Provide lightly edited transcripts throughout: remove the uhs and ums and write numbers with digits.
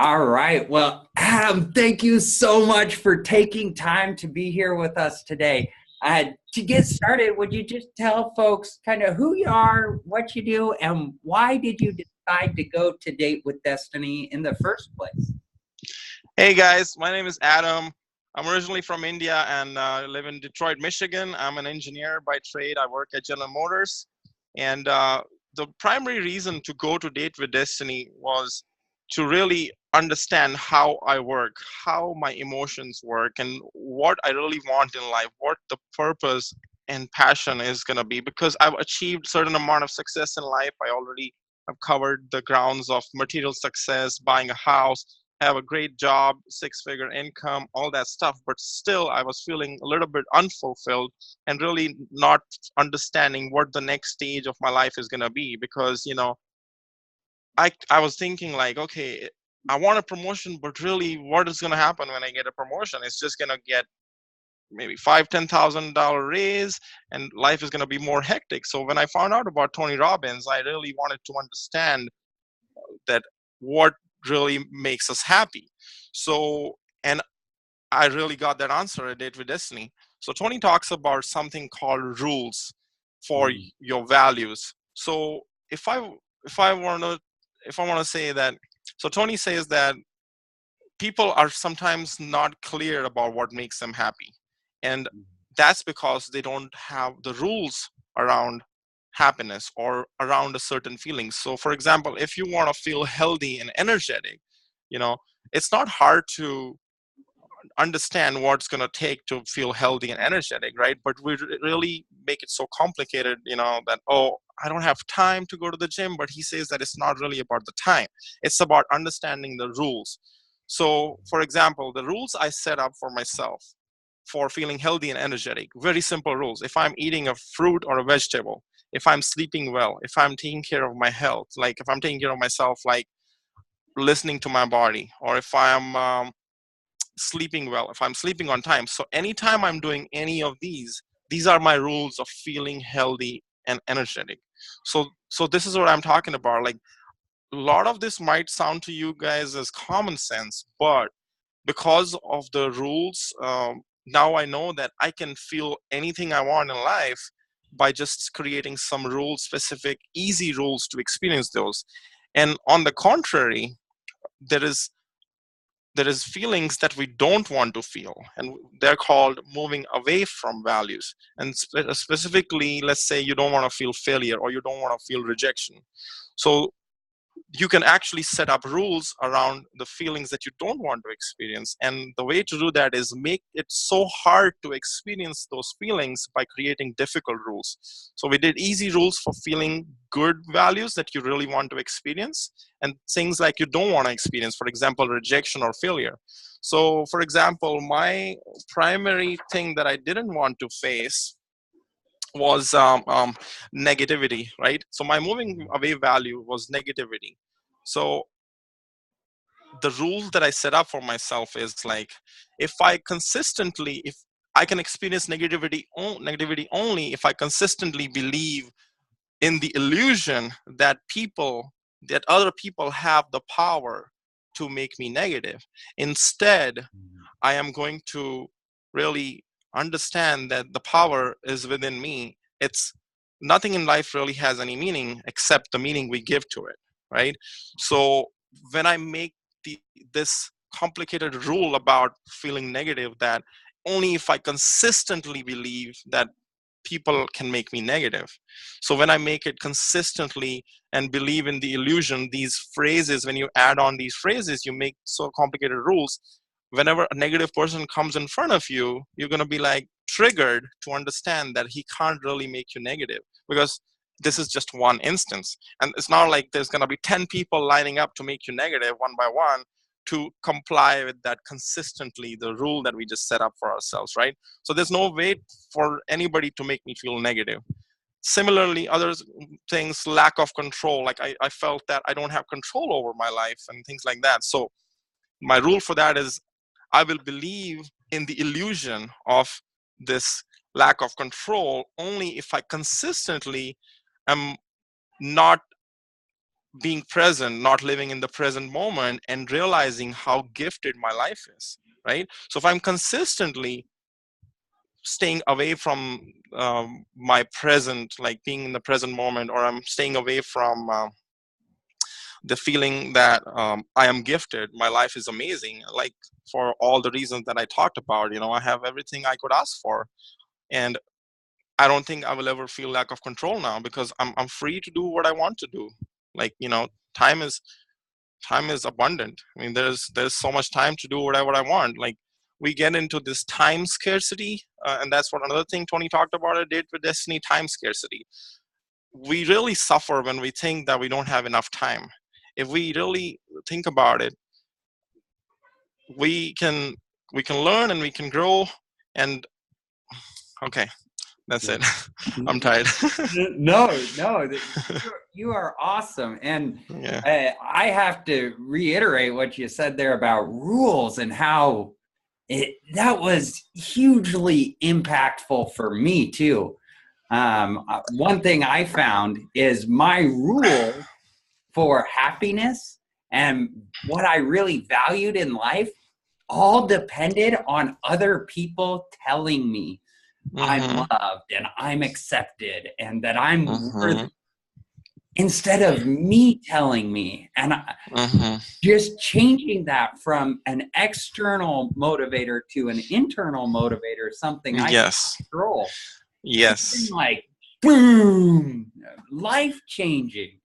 All right. Well, Adam, thank you so much for taking time to be here with us today. To get started, would you just tell folks kind of who you are, what you do, and why did you decide to go to Date with Destiny in the first place? Hey guys, my name is Adam. I'm originally from India and live in Detroit, Michigan. I'm an engineer by trade. I work at General Motors. And the primary reason to go to Date with Destiny was to really understand how I work, how my emotions work, and what I really want in life, what the purpose and passion is going to be. Because I've achieved certain amount of success in life. I already have covered the grounds of material success, buying a house, have a great job, six-figure income, all that stuff. But still, I was feeling a little bit unfulfilled and really not understanding what the next stage of my life is going to be. Because, I was thinking like, okay, I want a promotion, but really what is going to happen when I get a promotion? It's just going to get maybe $5,000-10,000 raise, and life is going to be more hectic. So when I found out about Tony Robbins, I really wanted to understand that what really makes us happy. So, and I really got that answer at Date with Destiny. So Tony talks about something called rules for Mm. your values. So if I want to say that, so Tony says that people are sometimes not clear about what makes them happy, and that's because they don't have the rules around happiness or around a certain feeling. So for example, if you want to feel healthy and energetic, you know it's not hard to understand what's going to take to feel healthy and energetic, right? But we really make it so complicated, that, oh, I don't have time to go to the gym. But he says that it's not really about the time, it's about understanding the rules. So for example, the rules I set up for myself for feeling healthy and energetic, very simple rules. If I'm eating a fruit or a vegetable, if I'm sleeping well, if I'm taking care of my health, like if I'm taking care of myself, like listening to my body, or if I'm sleeping well, if I'm sleeping on time. So anytime I'm doing any of these are my rules of feeling healthy and energetic. So this is what I'm talking about. Like, a lot of this might sound to you guys as common sense, but because of the rules, now I know that I can feel anything I want in life by just creating some rules, specific easy rules to experience those. And on the contrary, there is feelings that we don't want to feel, and they're called moving away from values. And specifically, let's say you don't want to feel failure or you don't want to feel rejection. So you can actually set up rules around the feelings that you don't want to experience. And the way to do that is make it so hard to experience those feelings by creating difficult rules. So we did easy rules for feeling good values that you really want to experience, and things like you don't want to experience, for example, rejection or failure. So for example, my primary thing that I didn't want to face was negativity, right? So my moving away value was negativity. So the rule that I set up for myself is like, if I can experience negativity only if I consistently believe in the illusion that other people have the power to make me negative. Instead, I am going to really understand that the power is within me. It's nothing in life really has any meaning except the meaning we give to it, right? So when I make the this complicated rule about feeling negative, that only if I consistently believe that people can make me negative. So when I make it consistently and believe in the illusion, these phrases, when you add on these phrases, you make so complicated rules. Whenever a negative person comes in front of you, you're going to be like triggered to understand that he can't really make you negative, because this is just one instance. And it's not like there's going to be 10 people lining up to make you negative one by one to comply with that consistently, the rule that we just set up for ourselves, right? So there's no way for anybody to make me feel negative. Similarly, other things, lack of control, like I felt that I don't have control over my life and things like that. So my rule for that is I will believe in the illusion of this lack of control only if I consistently am not being present, not living in the present moment, and realizing how gifted my life is, right? So if I'm consistently staying away from my present, like being in the present moment, or I'm staying away from the feeling that I am gifted, my life is amazing, like for all the reasons that I talked about, I have everything I could ask for. And I don't think I will ever feel lack of control now, because I'm free to do what I want to do. Like, time is time is abundant. I mean, there's so much time to do whatever I want. Like, we get into this time scarcity, and that's what another thing Tony talked about, a date with destiny, time scarcity. We really suffer when we think that we don't have enough time. If we really think about it, we can we can learn and we can grow. And okay, that's it. I'm tired. No, you are awesome. And Yeah. I have to reiterate what you said there about rules and how that was hugely impactful for me too. One thing I found is my rule for happiness and what I really valued in life all depended on other people telling me I'm Mm-hmm. loved and I'm accepted and that I'm Mm-hmm. worthy instead of me telling me. And Mm-hmm. just changing that from an external motivator to an internal motivator, something I can Yes. control. It's been Yes. like, boom, life changing.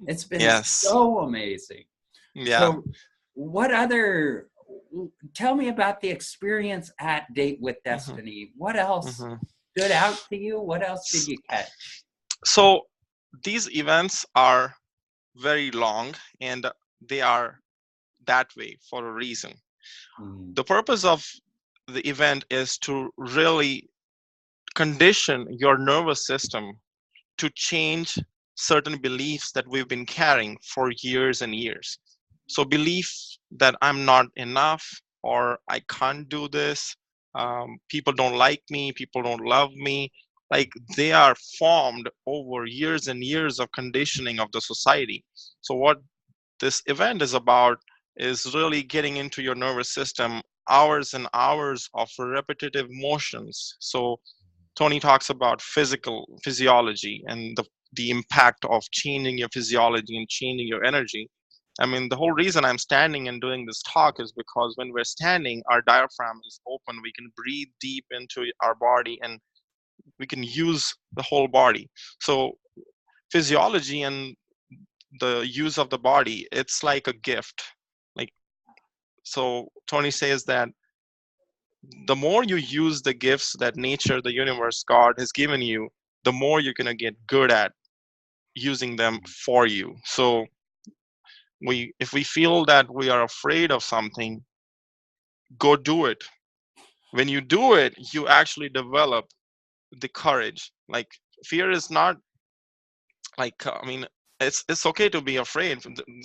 It's been Yes. so amazing. Yeah. So, tell me about the experience at Date with Mm-hmm. Destiny. What else Mm-hmm. stood out to you? What else did you catch? So these events are very long, and they are that way for a reason. Mm. The purpose of the event is to really condition your nervous system to change certain beliefs that we've been carrying for years and years. So, belief that I'm not enough, or I can't do this, people don't like me, people don't love me, like they are formed over years and years of conditioning of the society. So, what this event is about is really getting into your nervous system hours and hours of repetitive motions. So Tony talks about physiology and the impact of changing your physiology and changing your energy. I mean, the whole reason I'm standing and doing this talk is because when we're standing, our diaphragm is open. We can breathe deep into our body, and we can use the whole body. So physiology and the use of the body, it's like a gift. Like, so Tony says that the more you use the gifts that nature, the universe, God has given you, the more you're going to get good at using them for you. So if we feel that we are afraid of something, go do it. When you do it, you actually develop the courage. Like, fear is not like, I mean, it's okay to be afraid.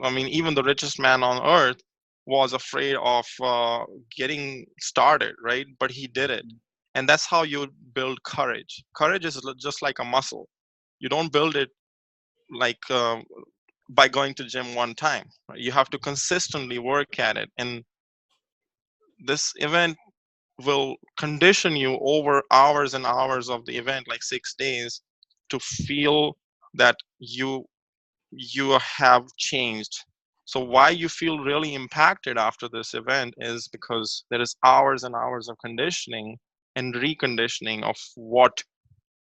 I mean, even the richest man on earth was afraid of getting started, right? But he did it. And that's how you build courage. Courage is just like a muscle. You don't build it like by going to gym one time, right? You have to consistently work at it. And this event will condition you over hours and hours of the event, like 6 days, to feel that you have changed. So why you feel really impacted after this event is because there is hours and hours of conditioning and reconditioning of what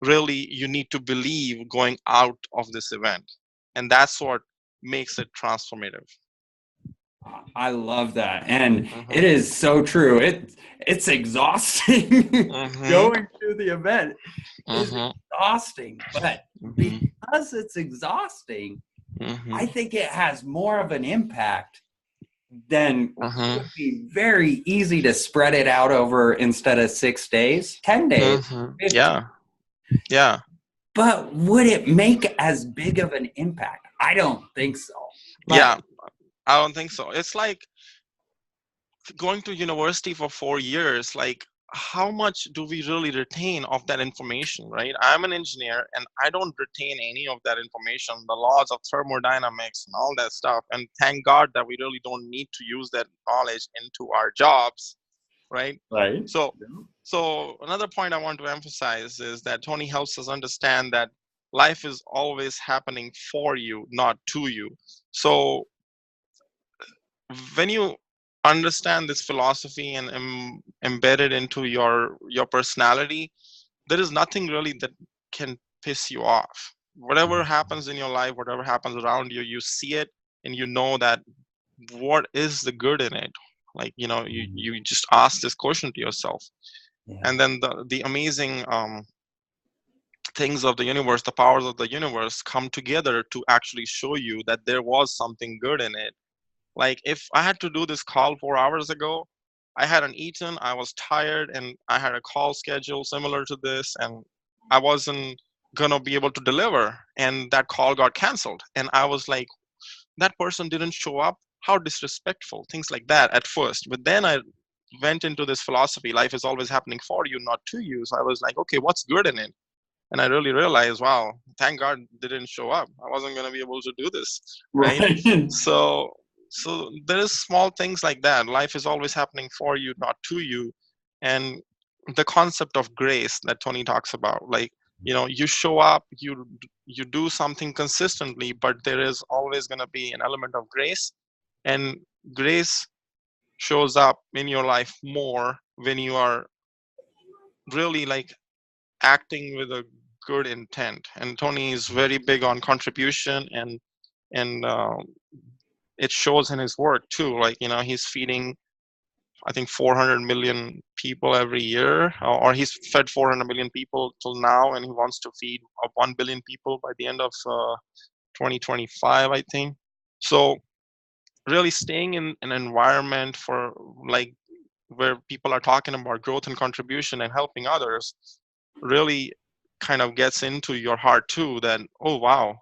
really you need to believe going out of this event. And that's what makes it transformative. I love that. And it Mm-hmm. is so true. It's exhausting. Mm-hmm. Going to the event is Mm-hmm. exhausting. But Mm-hmm. because it's exhausting, Mm-hmm. I think it has more of an impact than Mm-hmm. would be very easy to spread it out over instead of 6 days, 10 days, Mm-hmm. 15. Yeah. Yeah. But would it make as big of an impact? I don't think so. But Yeah. I don't think so. It's like going to university for 4 years. Like, how much do we really retain of that information, right? I'm an engineer and I don't retain any of that information, the laws of thermodynamics and all that stuff. And thank God that we really don't need to use that knowledge into our jobs, right? Right. So, so another point I want to emphasize is that Tony helps us understand that life is always happening for you, not to you. So when you understand this philosophy and embed it into your personality, there is nothing really that can piss you off. Whatever happens in your life, whatever happens around you, you see it and you know that what is the good in it. Like, you just ask this question to yourself. Yeah. And then the amazing things of the universe, the powers of the universe come together to actually show you that there was something good in it. Like if I had to do this call 4 hours ago, I hadn't eaten, I was tired, and I had a call schedule similar to this, and I wasn't gonna be able to deliver, and that call got canceled. And I was like, that person didn't show up. How disrespectful, things like that at first. But then I went into this philosophy: life is always happening for you, not to you. So I was like, okay, what's good in it? And I really realized, wow, thank God they didn't show up. I wasn't going to be able to do this, right? Right. So, so there is small things like that. Life is always happening for you, not to you. And the concept of grace that Tony talks about, like, you show up, you do something consistently, but there is always going to be an element of grace, and grace shows up in your life more when you are really like acting with a good intent. And Tony is very big on contribution, and it shows in his work too. Like, he's feeding, I think, 400 million people every year, or he's fed 400 million people till now, and he wants to feed 1 billion people by the end of 2025, I think. So really staying in an environment for like where people are talking about growth and contribution and helping others really kind of gets into your heart too, that, oh wow,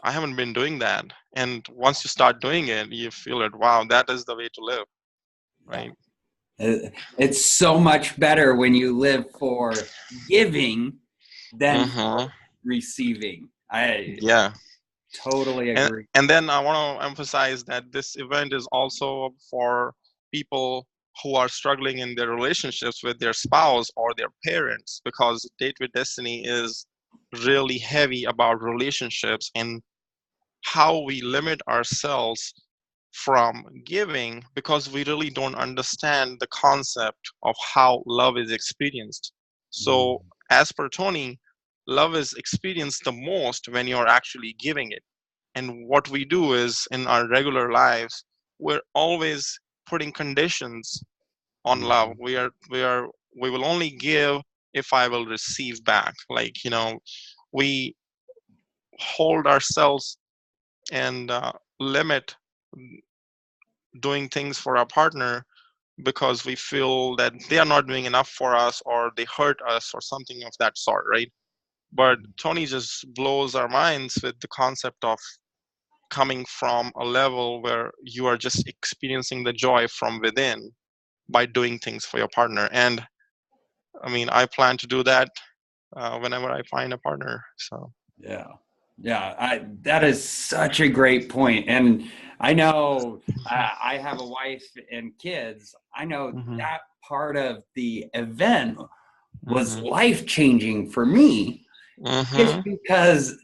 I haven't been doing that. And once you start doing it, you feel it, wow, that is the way to live, Yeah. right? It's so much better when you live for giving than Mm-hmm. for receiving. I Yeah. totally and agree. and then I want to emphasize that this event is also for people who are struggling in their relationships with their spouse or their parents, because Date with Destiny is really heavy about relationships and how we limit ourselves from giving because we really don't understand the concept of how love is experienced. So, as per Tony, love is experienced the most when you're actually giving it. And what we do is in our regular lives, we're always putting conditions on love. Mhm. We will only give if I will receive back. Like, we hold ourselves and limit doing things for our partner because we feel that they are not doing enough for us or they hurt us or something of that sort, right? But Tony just blows our minds with the concept of coming from a level where you are just experiencing the joy from within by doing things for your partner. And I mean, I plan to do that whenever I find a partner. So. Yeah. Yeah. That is such a great point. And I know I have a wife and kids. I know Hmm. that part of the event was Hmm. life changing for me just Hmm. because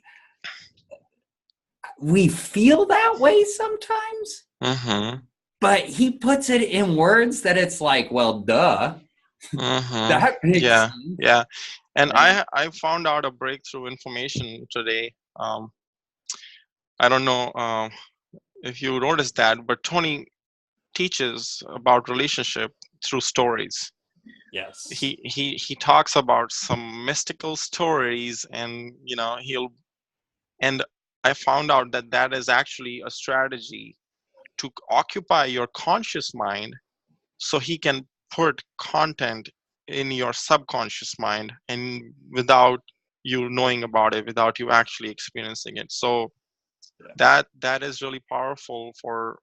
we feel that way sometimes, Hmm. but he puts it in words that it's like, well, duh, Hmm. that makes Yeah, sense. yeah. And And I found out a breakthrough information today. I don't know if you noticed that, but Tony teaches about relationship through stories. yes. He talks about some mystical stories, and and I found out that that is actually a strategy to occupy your conscious mind so he can put content in your subconscious mind and without you knowing about it, without you actually experiencing it. So that is really powerful for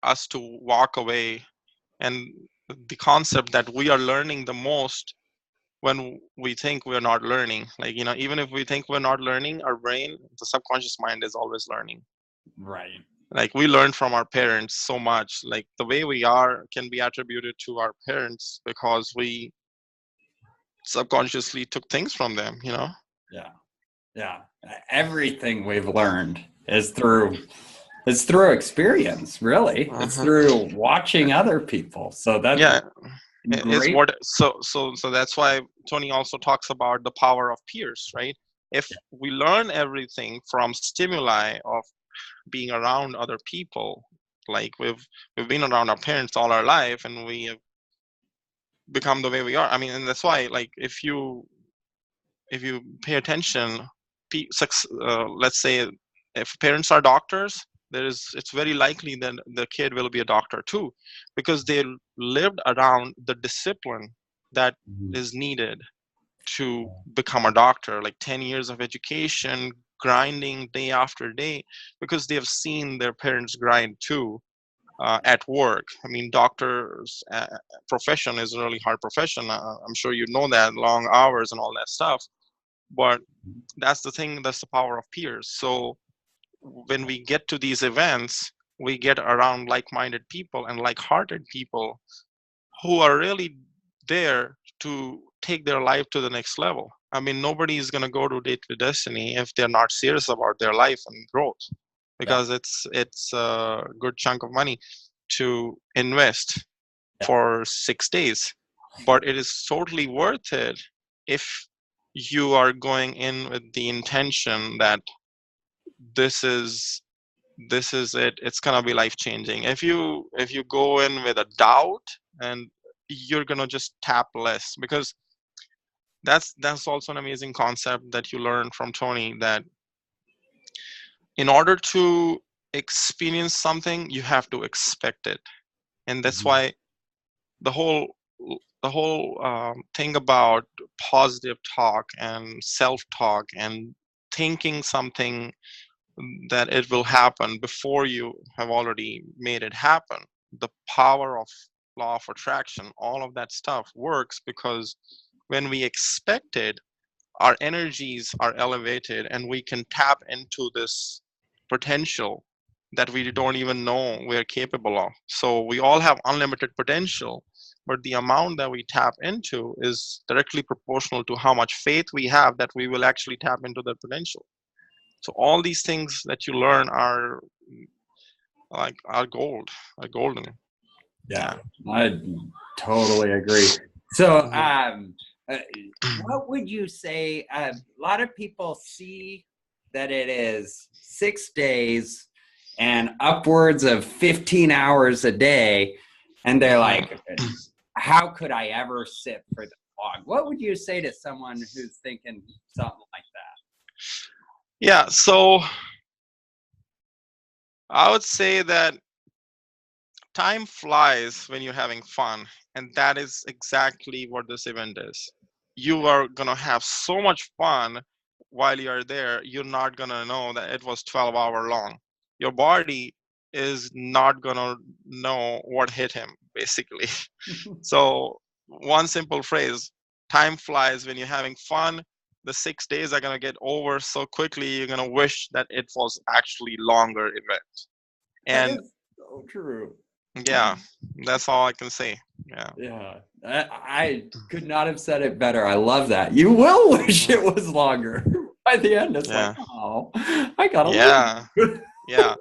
us to walk away. And the concept that we are learning the most when we think we're not learning. Like, even if we think we're not learning, our brain, the subconscious mind, is always learning. Right. Like, we learn from our parents so much. Like, the way we are can be attributed to our parents because we subconsciously took things from them. Yeah. Yeah. Everything we've learned is through experience, really. It's Uh-huh. through watching other people. So that's Yeah, is great. what so that's why Tony also talks about the power of peers, right? If we learn everything from stimuli of being around other people, like we've been around our parents all our life, and we have become the way we are. I mean, and that's why, like, if you pay attention, let's say if parents are doctors, it's very likely that the kid will be a doctor too, because they lived around the discipline that Mhm. is needed to become a doctor, like 10 years of education, grinding day after day, because they have seen their parents grind too, at work. I mean, doctors profession is a really hard profession. I'm sure you know that, long hours and all that stuff. But that's the thing, that's the power of peers. So when we get to these events, we get around like-minded people and like-hearted people who are really there to take their life to the next level. I mean, nobody is going to go to Date with Destiny if they're not serious about their life and growth, Yeah. because it's a good chunk of money to invest Yeah. for 6 days. But it is totally worth it if you are going in with the intention that this is it, it's gonna be life changing. If you go in with a doubt, and you're gonna just tap less, because that's also an amazing concept that you learn from Tony, that in order to experience something, you have to expect it. And that's Mhm. why the whole thing about positive talk and self talk and thinking something that it will happen before you have already made it happen, the power of law of attraction, all of that stuff works, because when we expect it, our energies are elevated, and we can tap into this potential that we don't even know we're capable of. So we all have unlimited potential, but the amount that we tap into is directly proportional to how much faith we have that we will actually tap into that potential. So all these things that you learn are like are golden. Yeah. Yeah. I totally agree. So, Mhm. uh, what would you say? A lot of people see that it is 6 days and upwards of 15 hours a day, and they're Mhm. like, how could I ever sit for this long? What would you say to someone who's thinking something like Yeah, so I would say that time flies when you're having fun, and that is exactly what this event is. You are going to have so much fun while you're there. You're not going to know that it was 12-hour long. Your body is not going to know what hit him, basically. that? So one simple phrase: time flies when you're having fun. The 6 days are going to get over so quickly, you're going to wish that it was actually longer event. That And is so true. yeah, that's all I can say. Yeah. Yeah, I could not have said it better. I love that. You will wish Mhm. it was longer. By the end, it's like, Yeah. oh, I gotta Yeah. leave. Yeah.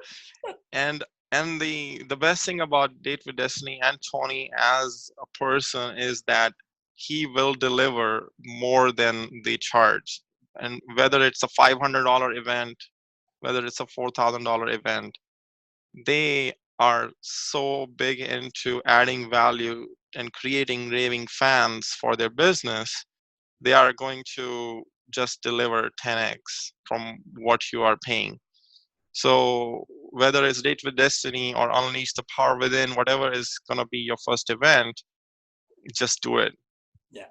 And the best thing about Date with Destiny and Tony as a person is that he will deliver more than they charge. And whether it's a $500 event, whether it's a $4,000 event, they are so big into adding value and creating raving fans for their business. They are going to just deliver 10x from what you are paying. So whether it's Date with Destiny or Unleash the Power Within, whatever is going to be your first event, just do it. Yeah,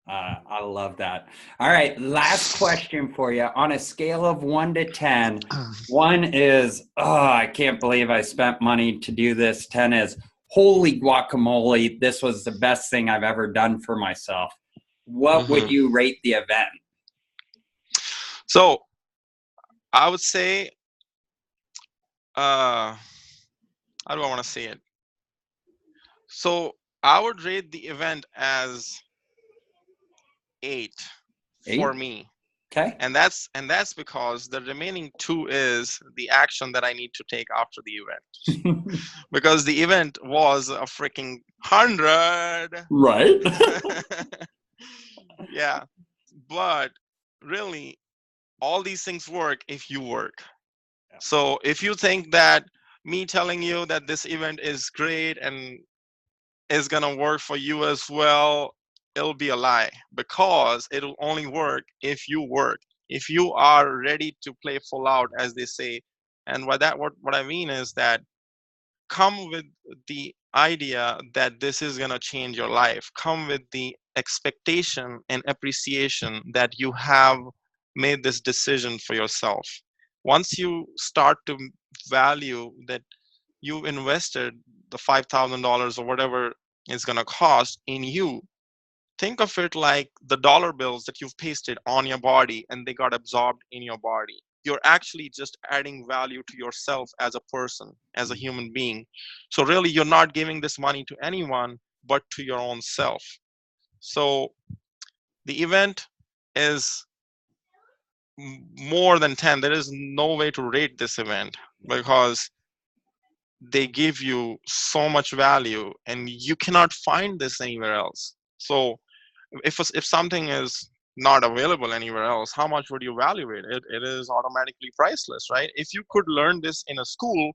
I love that. All right, last question for you. On a scale of 1 to 10, one is, oh, I can't believe I spent money to do this. 10 is, holy guacamole, this was the best thing I've ever done for myself, what would you rate the event? So I would say, how do I want to say it? So I would rate the event as 8 for 8? me. Okay. And that's because the remaining 2 is the action that I need to take after the event. Because the event was a freaking 100. Right. Yeah. But really, all these things work if you work. So if you think that me telling you that this event is great and is gonna work for you as well, it'll be a lie, because it'll only work if you work, if you are ready to play full out, as they say. And by that, what I mean is that come with the idea that this is going to change your life. Come with the expectation and appreciation that you have made this decision for yourself. Once you start to value that you invested the $5,000 or whatever it's going to cost in you, think of it like the dollar bills that you've pasted on your body and they got absorbed in your body. You're actually just adding value to yourself as a person, as a human being. So really, you're not giving this money to anyone but to your own self. So the event is more than 10. There is no way to rate this event, because they give you so much value and you cannot find this anywhere else. So if something is not available anywhere else, how much would you value it? It is automatically priceless, right? If you could learn this in a school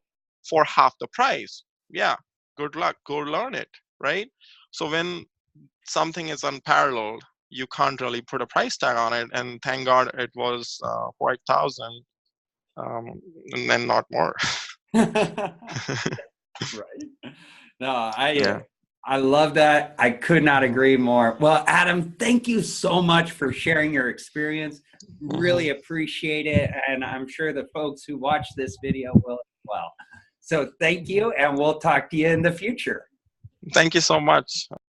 for half the price, yeah, good luck, go learn it, right? So when something is unparalleled, you can't really put a price tag on it. And thank God it was 4,000, and then not more. Right. No, Yeah. I love that. I could not agree more. Well, Adam, thank you so much for sharing your experience. Really appreciate it. And I'm sure the folks who watch this video will as well. So thank you, and we'll talk to you in the future. Thank you so much.